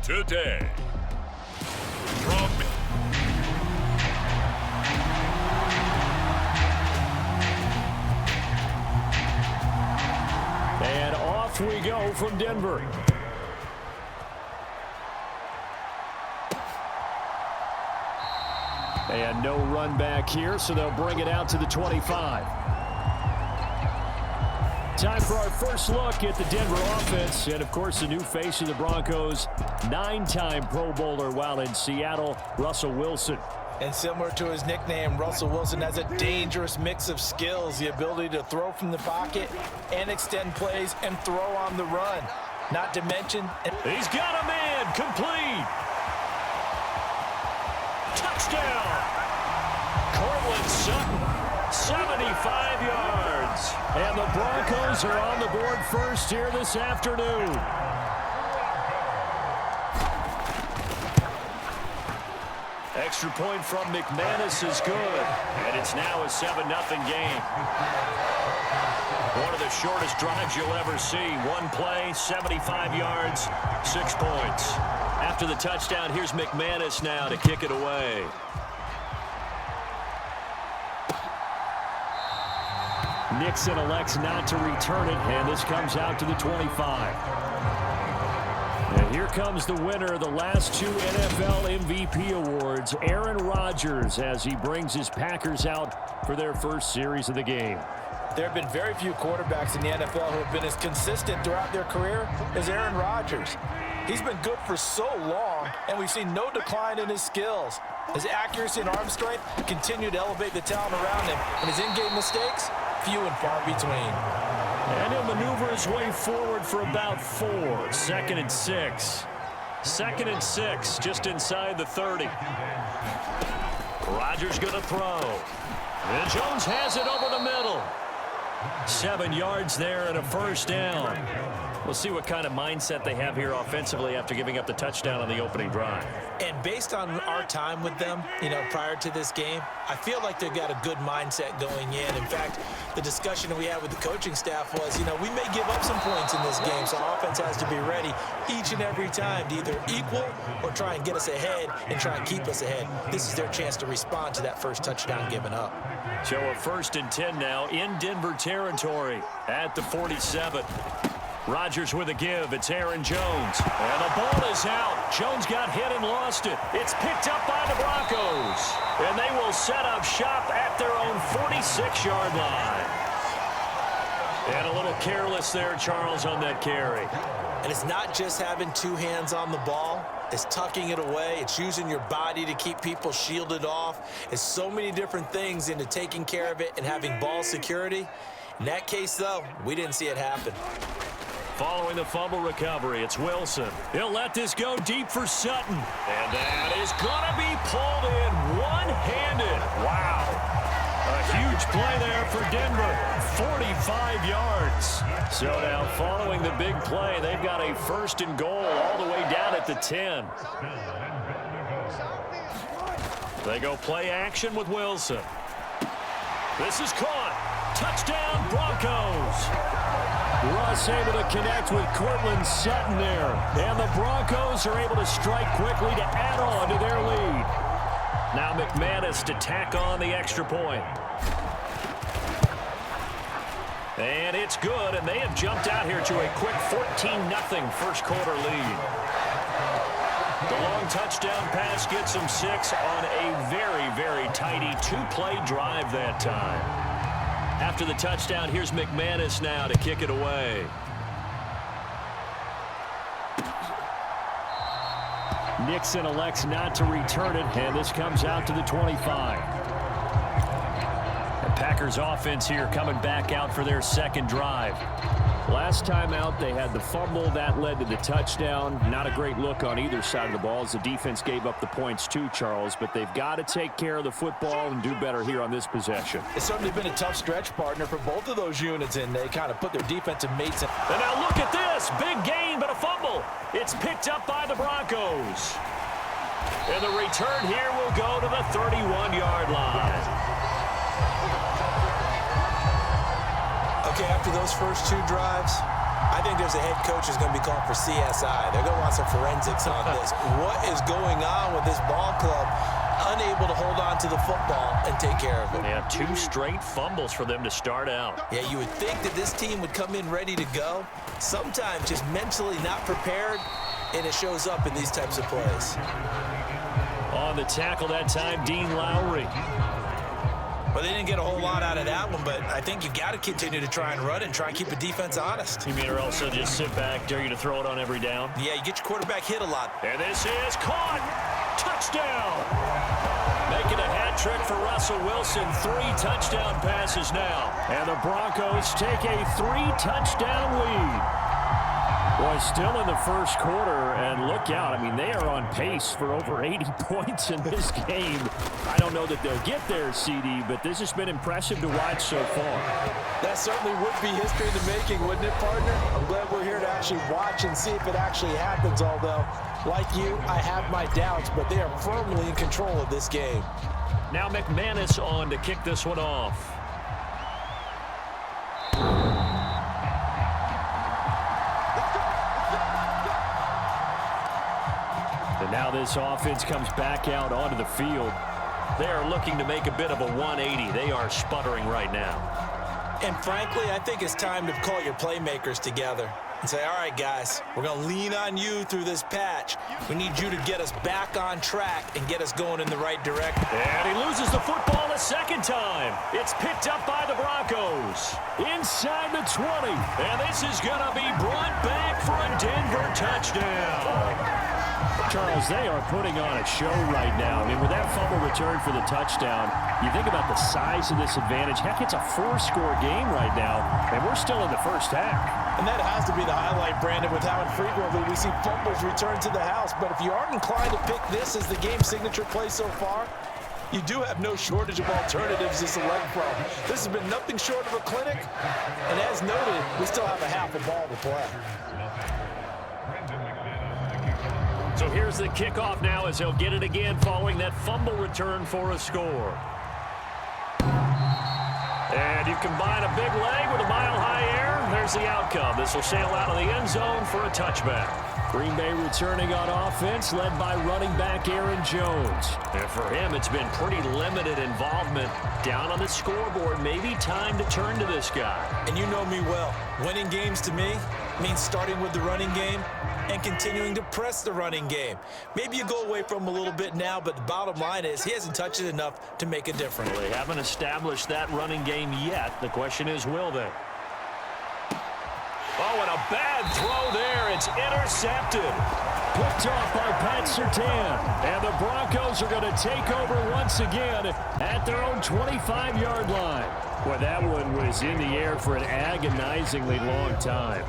today. From and off we go from Denver. And no run back here, so they'll bring it out to the 25. Time for our first look at the Denver offense. And, of course, the new face of the Broncos, 9-time Pro Bowler while in Seattle, Russell Wilson. And similar to his nickname, Russell Wilson has a dangerous mix of skills, the ability to throw from the pocket and extend plays and throw on the run. Not to mention... He's got a man, complete. Touchdown. Cortland Sutton, 75 yards. And the Broncos are on the board first here this afternoon. Extra point from McManus is good. And it's now a 7-0 game. One of the shortest drives you'll ever see. One play, 75 yards, 6 points. After the touchdown, here's McManus now to kick it away. Nixon elects not to return it, and this comes out to the 25. And here comes the winner of the last 2 NFL MVP awards, Aaron Rodgers, as he brings his Packers out for their first series of the game. There have been very few quarterbacks in the NFL who have been as consistent throughout their career as Aaron Rodgers. He's been good for so long, and we've seen no decline in his skills. His accuracy and arm strength continue to elevate the talent around him, and his in-game mistakes, few and far between. And he'll maneuver his way forward for about 4. 2nd and 6. 2nd and 6, just inside the 30. Rodgers going to throw. And Jones has it over the middle. 7 yards there and a first down. We'll see what kind of mindset they have here offensively after giving up the touchdown on the opening drive. And based on our time with them, prior to this game, I feel like they've got a good mindset going in. In fact, the discussion that we had with the coaching staff was, we may give up some points in this game, so our offense has to be ready each and every time to either equal or try and get us ahead and try and keep us ahead. This is their chance to respond to that first touchdown given up. So a 1st and 10 now in Denver territory at the 47. Rodgers with a give. It's Aaron Jones. And the ball is out. Jones got hit and lost it. It's picked up by the Broncos. And they will set up shop at their own 46-yard line. And a little careless there, Charles, on that carry. And it's not just having 2 hands on the ball. It's tucking it away. It's using your body to keep people shielded off. It's so many different things into taking care of it and having ball security. In that case, though, we didn't see it happen. Following the fumble recovery, it's Wilson. He'll let this go deep for Sutton. And that is going to be pulled in one-handed. Wow. A huge play there for Denver. 45 yards. So now following the big play, they've got a 1st and goal all the way down at the 10. They go play action with Wilson. This is caught. Touchdown, Broncos. Russ able to connect with Cortland Sutton there. And the Broncos are able to strike quickly to add on to their lead. Now McManus to tack on the extra point. And it's good, and they have jumped out here to a quick 14-0 first quarter lead. The long touchdown pass gets them 6 on a very, very tidy 2-play drive that time. After the touchdown, here's McManus now to kick it away. Nixon elects not to return it, and this comes out to the 25. The Packers offense here coming back out for their 2nd drive. Last time out, they had the fumble. That led to the touchdown. Not a great look on either side of the ball as the defense gave up the points too, Charles. But they've got to take care of the football and do better here on this possession. It's certainly been a tough stretch, partner, for both of those units, and they kind of put their defensive mates in. And now look at this. Big gain, but a fumble. It's picked up by the Broncos. And the return here will go to the 31-yard line. Okay, after those first 2 drives, I think there's a head coach who's going to be calling for CSI. They're going to want some forensics on this. What is going on with this ball club? Unable to hold on to the football and take care of it. They have 2 straight fumbles for them to start out. Yeah, you would think that this team would come in ready to go. Sometimes just mentally not prepared, and it shows up in these types of plays. On the tackle that time, Dean Lowry. Well, they didn't get a whole lot out of that one, but I think you got to continue to try and run and try and keep the defense honest. You mean or else just sit back, dare you to throw it on every down? Yeah, you get your quarterback hit a lot. And this is caught. Touchdown. Making a hat trick for Russell Wilson. 3 touchdown passes now. And the Broncos take a 3-touchdown lead. Boy, still in the first quarter, and look out. I mean, they are on pace for over 80 points in this game. I don't know that they'll get there, CD, but this has been impressive to watch so far. That certainly would be history in the making, wouldn't it, partner? I'm glad we're here to actually watch and see if it actually happens, although, like you, I have my doubts, but they are firmly in control of this game. Now McManus on to kick this one off. And now this offense comes back out onto the field. They are looking to make a bit of a 180. They are sputtering right now. And frankly, I think it's time to call your playmakers together and say, all right, guys, we're going to lean on you through this patch. We need you to get us back on track and get us going in the right direction. And he loses the football a second time. It's picked up by the Broncos. Inside the 20. And this is going to be brought back for a Denver touchdown. Charles, they are putting on a show right now. I mean, with that fumble return for the touchdown, you think about the size of this advantage. Heck, it's a 4-score game right now, and we're still in the first half. And that has to be the highlight, Brandon, with how infrequently we see fumbles return to the house. But if you aren't inclined to pick this as the game signature play so far, you do have no shortage of alternatives to select from. This has been nothing short of a clinic, and as noted, we still have a half a ball to play. So here's the kickoff now as he'll get it again following that fumble return for a score. And you combine a big leg with a mile-high air. There's the outcome. This will sail out of the end zone for a touchback. Green Bay returning on offense, led by running back Aaron Jones. And for him, it's been pretty limited involvement. Down on the scoreboard, maybe time to turn to this guy. And you know me well. Winning games to me means starting with the running game and continuing to press the running game. Maybe you go away from him a little bit now, but the bottom line is he hasn't touched it enough to make a difference. Well, they haven't established that running game yet. The question is, will they? Oh, and a bad throw there. It's intercepted. Picked off by Pat Surtain. And the Broncos are going to take over once again at their own 25-yard line. Boy, that one was in the air for an agonizingly long time.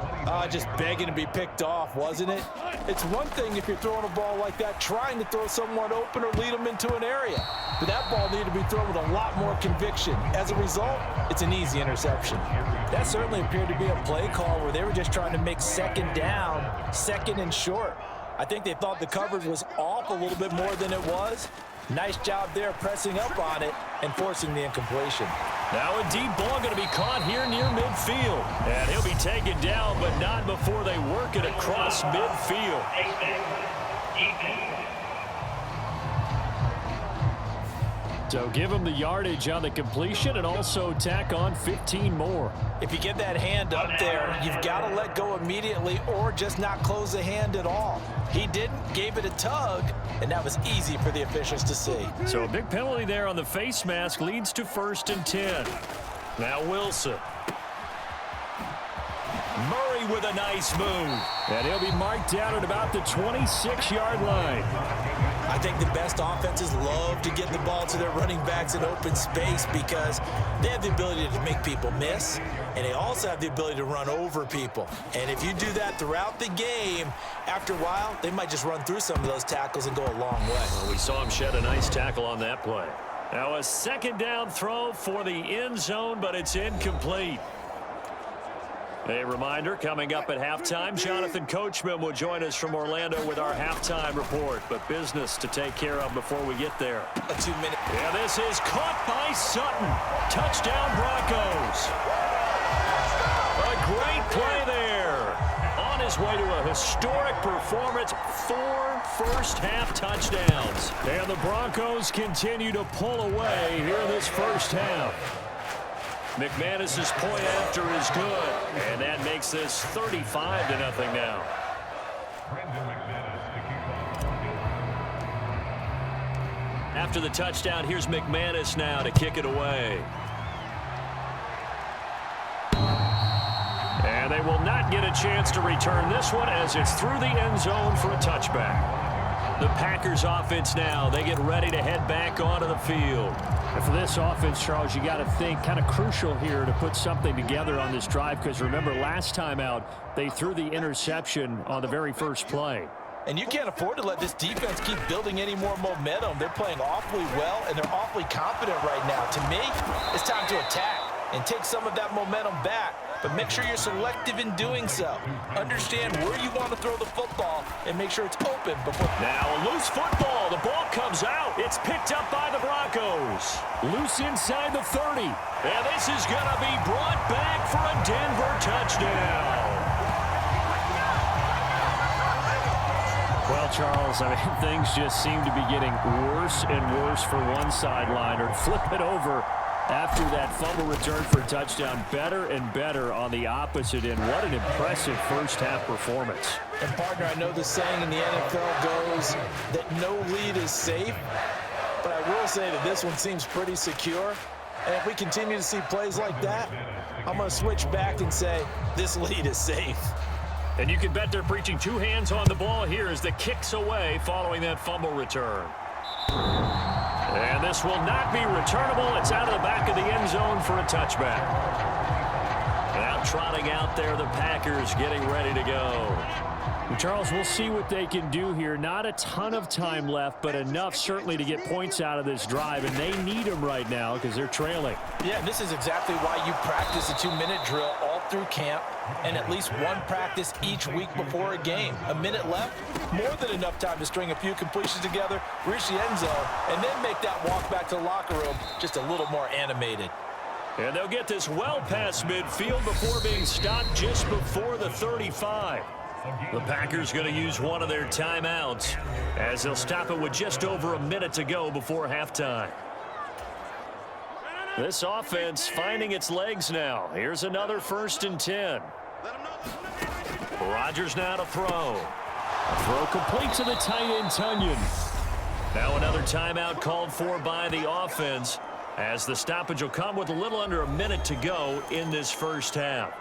Just begging to be picked off, wasn't it? It's one thing if you're throwing a ball like that, trying to throw someone open or lead them into an area. But that ball needed to be thrown with a lot more conviction. As a result, it's an easy interception. That certainly appeared to be a play call where they were just trying to make second down, second and short. I think they thought the coverage was off a little bit more than it was. Nice job there pressing up on it and forcing the incompletion. Now a deep ball going to be caught here near midfield. And he'll be taken down, but not before they work it across midfield. So give him the yardage on the completion and also tack on 15 more. If you get that hand up there, you've got to let go immediately or just not close the hand at all. He didn't, gave it a tug, and that was easy for the officials to see. So a big penalty there on the face mask leads to 1st and 10. Now Wilson. Murray with a nice move. And he'll be marked down at about the 26-yard line. I think the best offenses love to get the ball to their running backs in open space because they have the ability to make people miss, and they also have the ability to run over people. And if you do that throughout the game, after a while, they might just run through some of those tackles and go a long way. Well, we saw him shed a nice tackle on that play. Now a second down throw for the end zone, but it's incomplete. A reminder, coming up at halftime, Jonathan Coachman will join us from Orlando with our halftime report. But business to take care of before we get there. A 2-minute. Yeah, this is caught by Sutton. Touchdown Broncos. A great play there. his way to a historic performance, 4 first-half touchdowns. And the Broncos continue to pull away here in this first half. McManus's point after is good, and that makes this 35-0 now. After the touchdown, here's McManus now to kick it away. And they will not get a chance to return this one as it's through the end zone for a touchback. The Packers offense now, they get ready to head back onto the field. And for this offense, Charles, you got to think kind of crucial here to put something together on this drive, because remember last time out they threw the interception on the very first play. And you can't afford to let this defense keep building any more momentum. They're playing awfully well, and they're awfully confident right now. To me, it's time to attack and take some of that momentum back. But make sure you're selective in doing so. Understand where you want to throw the football and make sure it's open before. Now a loose football. The ball comes out. It's picked up by the Broncos. Loose inside the 30. And this is going to be brought back for a Denver touchdown. Well, Charles, I mean, things just seem to be getting worse and worse for one sideline. Or flip it over after that fumble return for a touchdown. Better and better on the opposite end. What an impressive first-half performance. And, partner, I know the saying in the NFL goes that no lead is safe, but I will say that this one seems pretty secure. And if we continue to see plays like that, I'm going to switch back and say this lead is safe. And you can bet they're preaching 2 hands on the ball here as the kick's away following that fumble return. And this will not be returnable. It's out of the back of the end zone for a touchback. Now trotting out there, the Packers getting ready to go. And Charles, we'll see what they can do here. Not a ton of time left, but enough certainly to get points out of this drive, and they need them right now because they're trailing. Yeah, this is exactly why you practice a 2-minute drill all through camp and at least one practice each week before a game. A minute left, more than enough time to string a few completions together, reach the end zone, and then make that walk back to the locker room just a little more animated. And they'll get this well past midfield before being stopped just before the 35. The Packers going to use one of their timeouts as they'll stop it with just over a minute to go before halftime. This offense finding its legs now. Here's another 1st and 10. Rodgers now to throw. Throw complete to the tight end, Tunyon. Now another timeout called for by the offense as the stoppage will come with a little under a minute to go in this first half.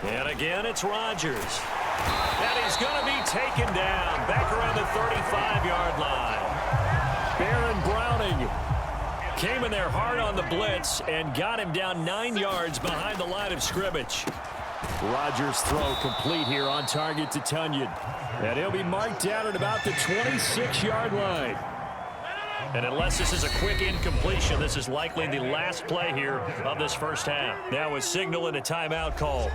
And again, it's Rodgers. And he's going to be taken down back around the 35-yard line. Baron Browning Came in there hard on the blitz and got him down 9 yards behind the line of scrimmage. Rodgers' throw complete here on target to Tunyon. And he'll be marked down at about the 26-yard line. And unless this is a quick incompletion, this is likely the last play here of this first half. Now a signal and a timeout call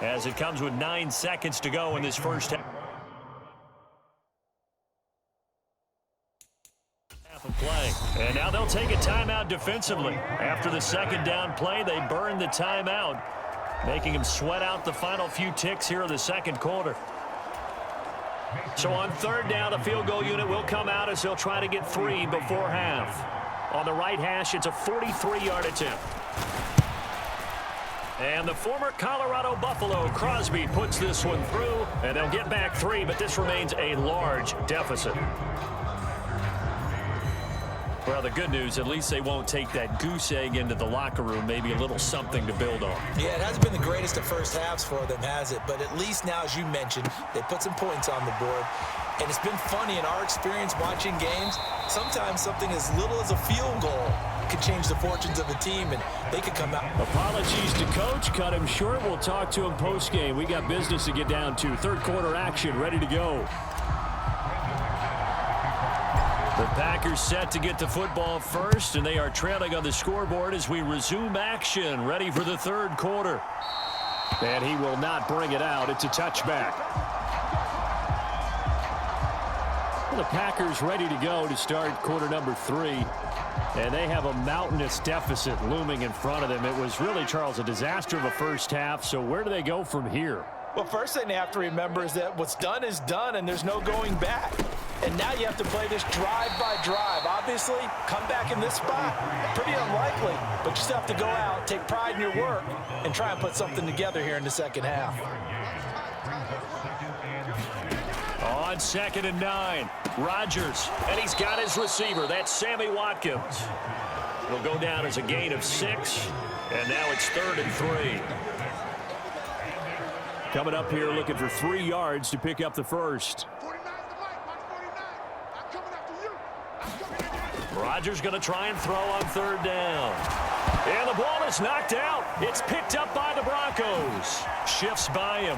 as it comes with 9 seconds to go in this first half of play. And now they'll take a timeout defensively. After the second down play, they burn the timeout, making him sweat out the final few ticks here of the second quarter. So on third down, the field goal unit will come out as they'll try to get 3 before half. On the right hash, it's a 43-yard attempt. And the former Colorado Buffalo, Crosby, puts this one through, and they'll get back 3, but this remains a large deficit. Well, the good news, at least they won't take that goose egg into the locker room, maybe a little something to build on. Yeah, it hasn't been the greatest of first halves for them, has it? But at least now, as you mentioned, they put some points on the board. And it's been funny in our experience watching games. Sometimes something as little as a field goal could change the fortunes of a team, and they could come out. Apologies to Coach. Cut him short. We'll talk to him post-game. We got business to get down to. Third quarter action ready to go. The Packers set to get the football first, and they are trailing on the scoreboard as we resume action, ready for the third quarter. And he will not bring it out. It's a touchback. Well, the Packers ready to go to start quarter number 3. And they have a mountainous deficit looming in front of them. It was really, Charles, a disaster of a first half. So where do they go from here? Well, first thing they have to remember is that what's done is done, and there's no going back. And now you have to play this drive by drive. Obviously, come back in this spot, pretty unlikely. But you still have to go out, take pride in your work, and try and put something together here in the second half. On 2nd and 9, Rodgers, and he's got his receiver. That's Sammy Watkins. Will go down as a gain of 6, and now it's 3rd and 3. Coming up here looking for 3 yards to pick up the first. Rodgers going to try and throw on 3rd down. And the ball is knocked out. It's picked up by the Broncos. Shifts by him.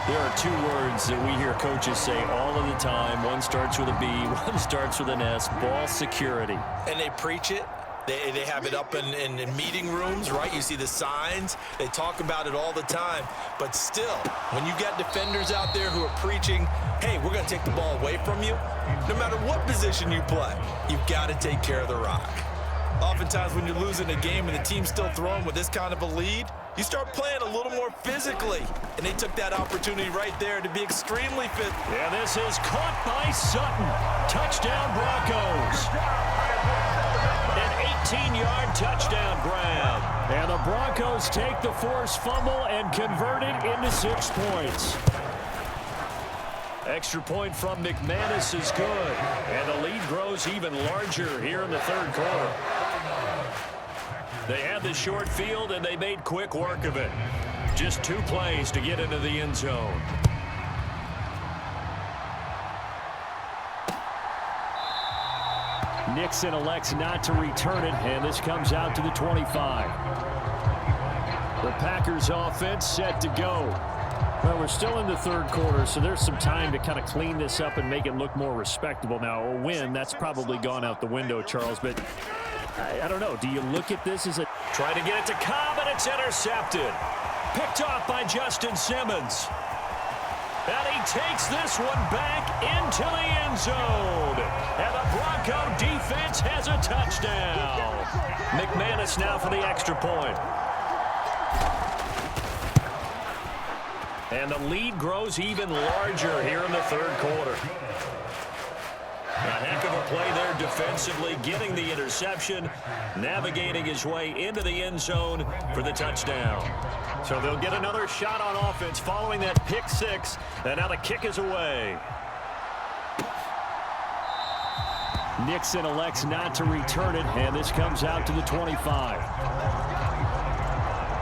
There are 2 words that we hear coaches say all of the time. One starts with a B, one starts with an S, ball security. And they preach it. They have it up in meeting rooms, right? You see the signs. They talk about it all the time. But still, when you got defenders out there who are preaching, hey, we're going to take the ball away from you, no matter what position you play, you've got to take care of the rock. Oftentimes when you're losing a game and the team's still throwing with this kind of a lead, you start playing a little more physically. And they took that opportunity right there to be extremely fit. Yeah, this is caught by Sutton. Touchdown Broncos. An 18-yard touchdown grab. And the Broncos take the forced fumble and convert it into 6 points. Extra point from McManus is good. And the lead grows even larger here in the 3rd quarter. They had the short field, and they made quick work of it. Just 2 plays to get into the end zone. Nixon elects not to return it, and this comes out to the 25. The Packers offense set to go. Well, we're still in the 3rd quarter, so there's some time to kind of clean this up and make it look more respectable. Now, a win, that's probably gone out the window, Charles, but I don't know. Do you look at this as a... Trying to get it to Cobb, and it's intercepted. Picked off by Justin Simmons. And he takes this one back into the end zone. And the Bronco defense has a touchdown. McManus now for the extra point. And the lead grows even larger here in the 3rd quarter. A heck of a play there defensively, getting the interception, navigating his way into the end zone for the touchdown. So they'll get another shot on offense following that pick 6, and now the kick is away. Nixon elects not to return it, and this comes out to the 25.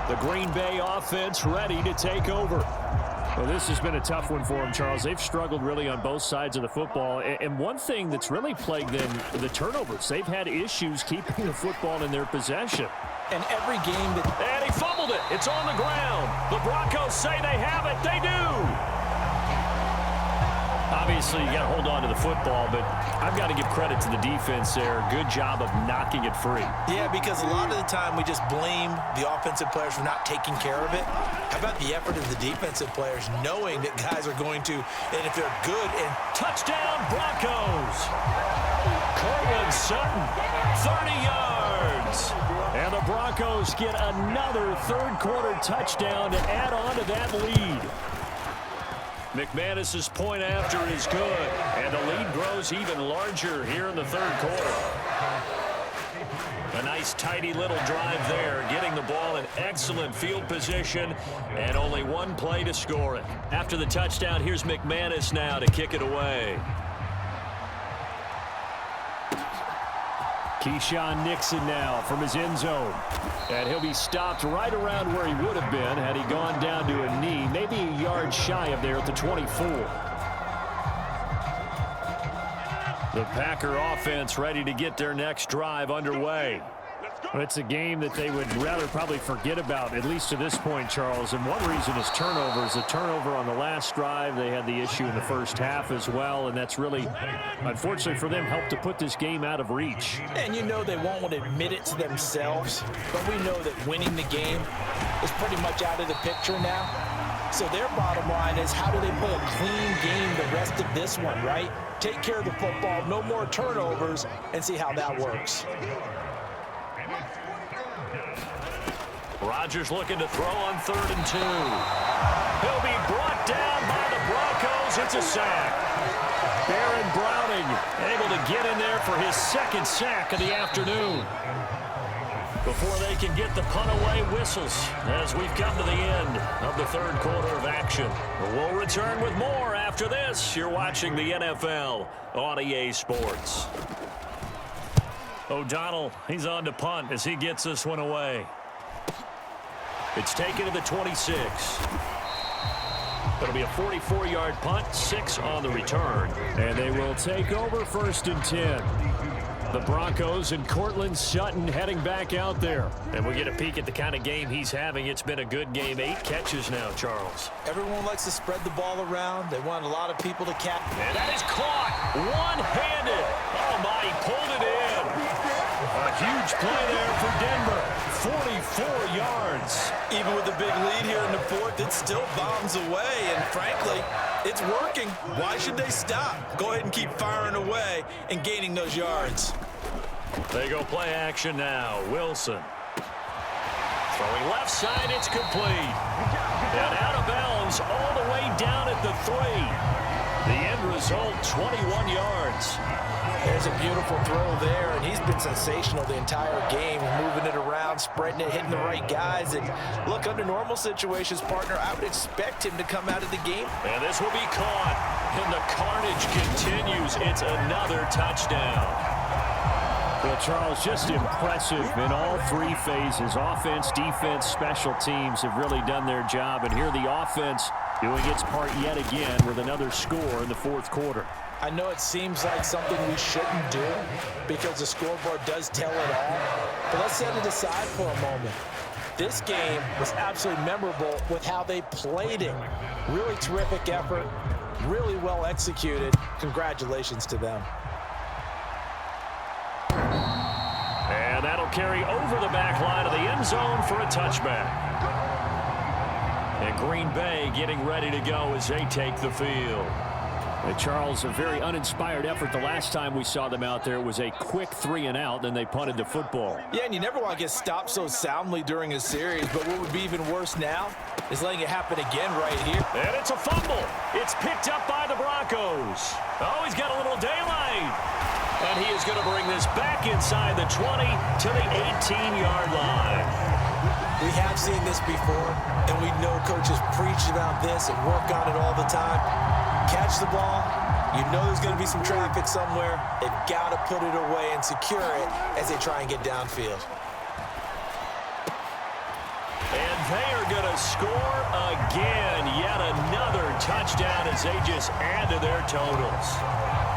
The Green Bay offense ready to take over. Well, this has been a tough one for them, Charles. They've struggled really on both sides of the football. And one thing that's really plagued them, the turnovers. They've had issues keeping the football in their possession. And every game that... And he fumbled it. It's on the ground. The Broncos say they have it. They do. Obviously, you got to hold on to the football, but I've got to give credit to the defense there. Good job of knocking it free. Yeah, because a lot of the time we just blame the offensive players for not taking care of it. How about the effort of the defensive players knowing that guys are going to, and if they're good, and touchdown Broncos. Cortland Sutton, 30 yards. And the Broncos get another 3rd quarter touchdown to add on to that lead. McManus's point after is good, and the lead grows even larger here in the 3rd quarter. A nice, tidy little drive there, getting the ball in excellent field position, and only 1 play to score it. After the touchdown, here's McManus now to kick it away. Keyshawn Nixon now from his end zone. And he'll be stopped right around where he would have been had he gone down to a knee, maybe a yard shy of there at the 24. The Packer offense ready to get their next drive underway. It's a game that they would rather probably forget about, at least to this point, Charles. And one reason is turnovers. The turnover on the last drive, they had the issue in the first half as well, and that's really, unfortunately for them, helped to put this game out of reach. And you know they won't want to admit it to themselves, but we know that winning the game is pretty much out of the picture now. So their bottom line is, how do they play a clean game the rest of this one, right? Take care of the football, no more turnovers, and see how that works. Rodgers looking to throw on 3rd and 2. He'll be brought down by the Broncos. It's a sack. Baron Browning able to get in there for his 2nd sack of the afternoon. Before they can get the punt away, whistles as we've come to the end of the 3rd quarter of action. We'll return with more after this. You're watching the NFL on EA Sports. O'Donnell, he's on to punt as he gets this one away. It's taken to the 26. It'll be a 44-yard punt, 6 on the return. And they will take over 1st and 10. The Broncos and Cortland Sutton heading back out there. And we get a peek at the kind of game he's having. It's been a good game. 8 catches now, Charles. Everyone likes to spread the ball around. They want a lot of people to catch. And that is caught one-handed. Oh, my, he pulled it in. A huge play there for Denver. 44 yards. Even with the big lead here in the 4th, it still bombs away. And frankly, it's working. Why should they stop? Go ahead and keep firing away and gaining those yards. They go play action now. Wilson. Throwing left side, it's complete. And out of bounds all the way down at the 3. The end result, 21 yards. There's a beautiful throw there, and he's been sensational the entire game, moving it around, spreading it, hitting the right guys. And look, under normal situations, partner, I would expect him to come out of the game. And this will be caught, and the carnage continues. It's another touchdown. Well, Charles, just impressive in all 3 phases. Offense, defense, special teams have really done their job. And here the offense doing its part yet again with another score in the 4th quarter. I know it seems like something we shouldn't do because the scoreboard does tell it all, but let's set it aside for a moment. This game was absolutely memorable with how they played it. Really terrific effort, really well executed. Congratulations to them. And that'll carry over the back line of the end zone for a touchback. And Green Bay getting ready to go as they take the field. And Charles, a very uninspired effort. The last time we saw them out there was a quick 3 and out, then they punted the football. Yeah, and you never want to get stopped so soundly during a series, but what would be even worse now is letting it happen again right here. And it's a fumble. It's picked up by the Broncos. Oh, he's got a little daylight. And he is going to bring this back inside the 20 to the 18-yard line. We have seen this before, and we know coaches preach about this and work on it all the time. Catch the ball. You know there's going to be some traffic somewhere. They've got to put it away and secure it as they try and get downfield. And they are going to score again. Yet another touchdown as they just add to their totals.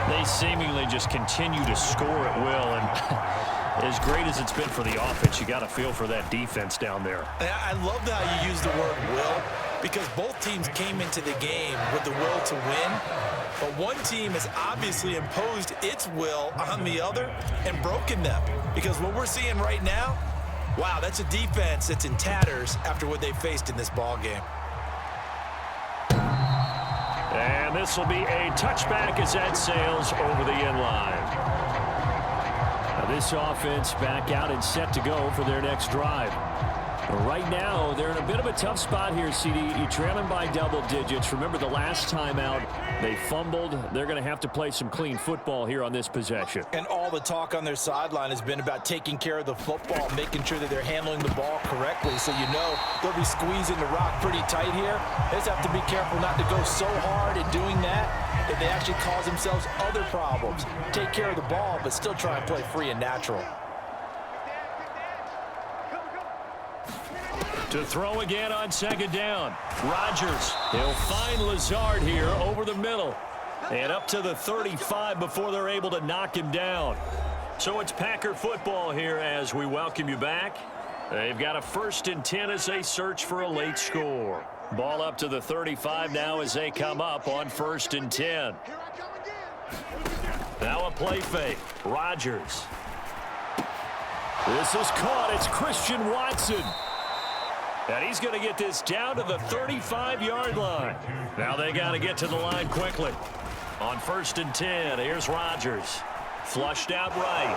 They seemingly just continue to score at will. And as great as it's been for the offense, you got to feel for that defense down there. I love how you use the word will, because both teams came into the game with the will to win. But one team has obviously imposed its will on the other and broken them. Because what we're seeing right now, wow, that's a defense that's in tatters after what they faced in this ball game. And this will be a touchback as that sails over the end line. Now this offense back out and set to go for their next drive. Right now, they're in a bit of a tough spot here, CD. You're trailing by double digits. Remember the last time out, they fumbled. They're going to have to play some clean football here on this possession. And all the talk on their sideline has been about taking care of the football, making sure that they're handling the ball correctly. So you know they'll be squeezing the rock pretty tight here. They just have to be careful not to go so hard in doing that that they actually cause themselves other problems. Take care of the ball, but still try and play free and natural. To throw again on second down. Rodgers, he'll find Lazard here over the middle. And up to the 35 before they're able to knock him down. So it's Packer football here as we welcome you back. They've got a 1st and 10 as they search for a late score. Ball up to the 35 now as they come up on 1st and 10. Now a play fake. Rodgers. This is caught. It's Christian Watson. And he's going to get this down to the 35-yard line. Now they got to get to the line quickly. On 1st and 10, here's Rodgers. Flushed out right.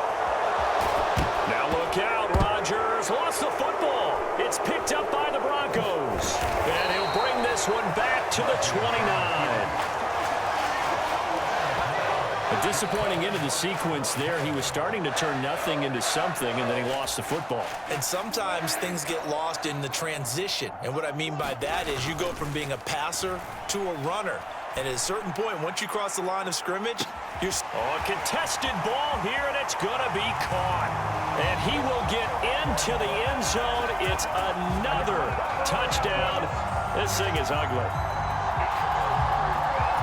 Now look out. Rodgers lost the football. It's picked up by the Broncos. And he'll bring this one back to the 29. A disappointing end of the sequence there. He was starting to turn nothing into something, and then he lost the football. And sometimes things get lost in the transition. And what I mean by that is you go from being a passer to a runner. And at a certain point, once you cross the line of scrimmage, you're... Oh, a contested ball here, and it's going to be caught. And he will get into the end zone. It's another touchdown. This thing is ugly.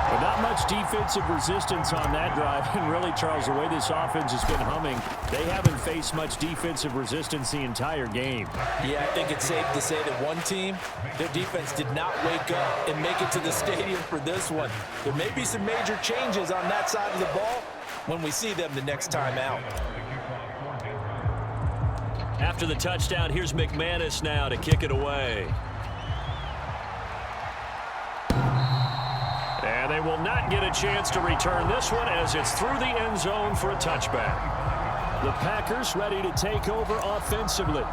But not much defensive resistance on that drive. And really, Charles, the way this offense has been humming, they haven't faced much defensive resistance the entire game. Yeah, I think it's safe to say that one team, their defense did not wake up and make it to the stadium for this one. There may be some major changes on that side of the ball when we see them the next time out. After the touchdown, here's McManus now to kick it away. And they will not get a chance to return this one as it's through the end zone for a touchback. The Packers ready to take over offensively.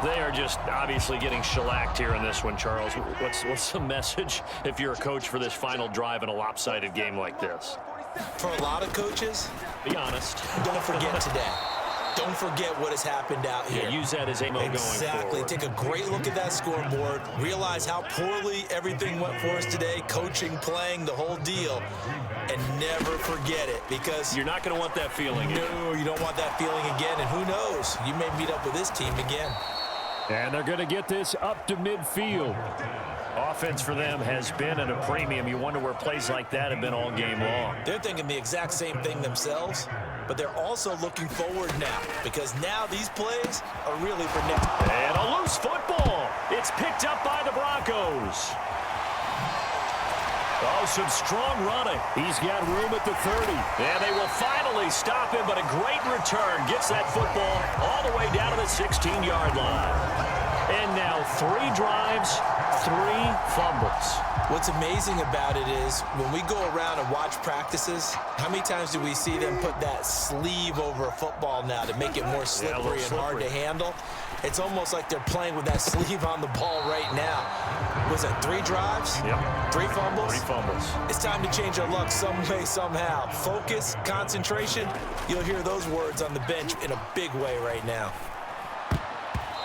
They are just obviously getting shellacked here in this one, Charles. What's the message if you're a coach for this final drive in a lopsided game like this? For a lot of coaches, be honest. Don't forget today. Don't forget what has happened out here. Yeah, use that as ammo going forward. Exactly. Take a great look at that scoreboard. Realize how poorly everything went for us today. Coaching, playing, the whole deal. And never forget it because... You're not going to want that feeling again. No, you don't want that feeling again. And who knows? You may meet up with this team again. And they're going to get this up to midfield. Offense for them has been at a premium. You wonder where plays like that have been all game long. They're thinking the exact same thing themselves, but they're also looking forward now because now these plays are really for next. And a loose football. It's picked up by the Broncos. Oh, some strong running. He's got room at the 30. And they will finally stop him, but a great return gets that football all the way down to the 16-yard line. And now 3 drives, 3 fumbles. What's amazing about it is when we go around and watch practices, how many times do we see them put that sleeve over a football now to make it more slippery and hard to handle? It's almost like they're playing with that sleeve on the ball right now. Was it 3 drives? Yep. 3 fumbles? 3 fumbles. It's time to change our luck some way, somehow. Focus, concentration, you'll hear those words on the bench in a big way right now.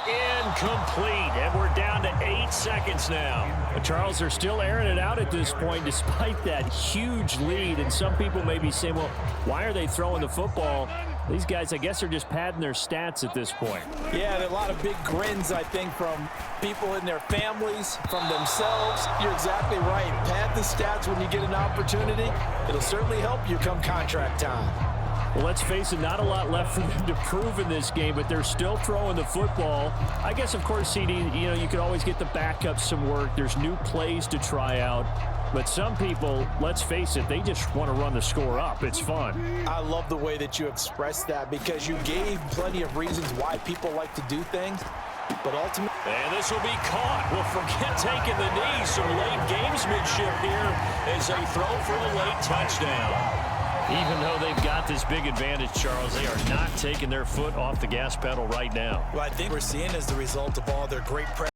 Incomplete, and we're down to 8 seconds now. But Charles, they're still airing it out at this point despite that huge lead. And some people may be saying, well, why are they throwing the football? These guys, I guess, are just padding their stats at this point. Yeah, there are a lot of big grins, I think, from people in their families, from themselves. You're exactly right. Pad the stats when you get an opportunity. It'll certainly help you come contract time. Well, let's face it, not a lot left for them to prove in this game, but they're still throwing the football. I guess, of course, CD, you could always get the backups some work. There's new plays to try out. But some people, let's face it, they just want to run the score up. It's fun. I love the way that you expressed that because you gave plenty of reasons why people like to do things. But ultimately... And this will be caught. Well, forget taking the knee. Some late gamesmanship here as they throw for a late touchdown. Even though they've got this big advantage, Charles, they are not taking their foot off the gas pedal right now. What I think we're seeing is the result of all their great prep.